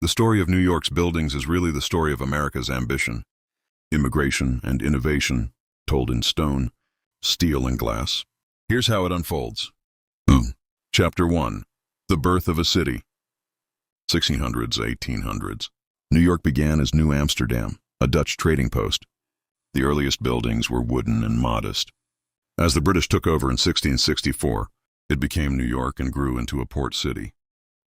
The story of New York's buildings is really the story of America's ambition, immigration, and innovation, told in stone, steel, and glass. Here's how it unfolds. Chapter 1. The Birth of a City. 1600s, 1800s. New York began as New Amsterdam, a Dutch trading post. The earliest buildings were wooden and modest. As the British took over in 1664, it became New York and grew into a port city.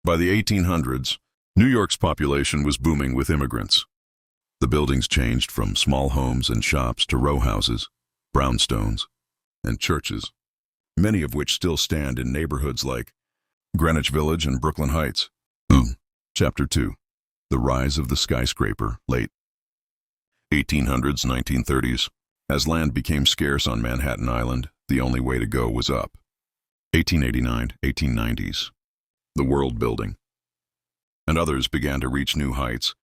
By the 1800s, New York's population was booming with immigrants. The buildings changed from small homes and shops to row houses, brownstones, and churches, many of which still stand in neighborhoods like Greenwich Village and Brooklyn Heights. Chapter 2. The Rise of the Skyscraper, late 1800s, 1930s. As land became scarce on Manhattan Island, the only way to go was up. 1889, 1890s. The World Building. And others began to reach new heights.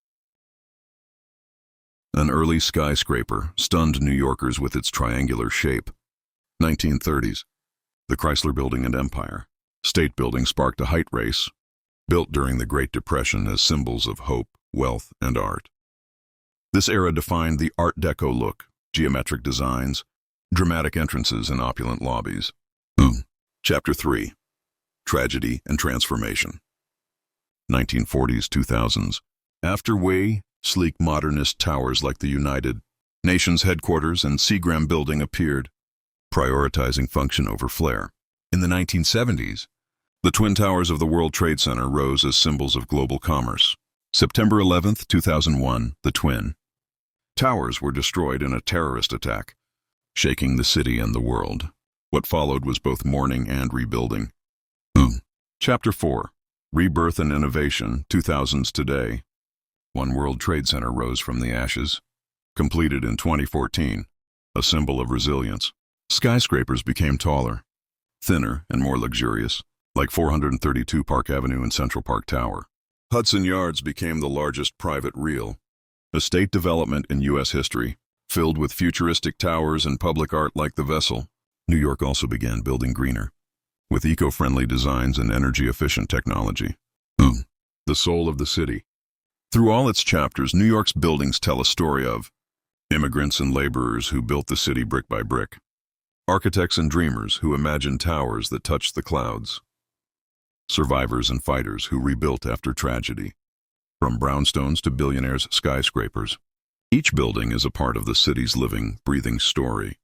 An early skyscraper stunned New Yorkers with its triangular shape. 1930s. The Chrysler Building and Empire. State Building sparked a height race, built during the Great Depression as symbols of hope, wealth, and art. This era defined the Art Deco look, geometric designs, dramatic entrances, and opulent lobbies. Chapter 3. Tragedy and Transformation. 1940s, 2000s. After Way, sleek modernist towers like the United Nations headquarters and Seagram Building appeared, prioritizing function over flair. In the 1970s, the Twin Towers of the World Trade Center rose as symbols of global commerce. September 11, 2001, the Twin Towers were destroyed in a terrorist attack, shaking the city and the world. What followed was both mourning and rebuilding. Chapter 4. Rebirth and Innovation, 2000s today. One World Trade Center rose from the ashes, completed in 2014, a symbol of resilience. Skyscrapers became taller, thinner, and more luxurious, like 432 Park Avenue and Central Park Tower. Hudson Yards became the largest private real estate development in U.S. history, filled with futuristic towers and public art like the Vessel. New York also began building greener, with eco-friendly designs and energy-efficient technology. The soul of the city. Through all its chapters, New York's buildings tell a story of immigrants and laborers who built the city brick by brick, architects and dreamers who imagined towers that touched the clouds, survivors and fighters who rebuilt after tragedy. From brownstones to billionaires' skyscrapers, each building is a part of the city's living, breathing story.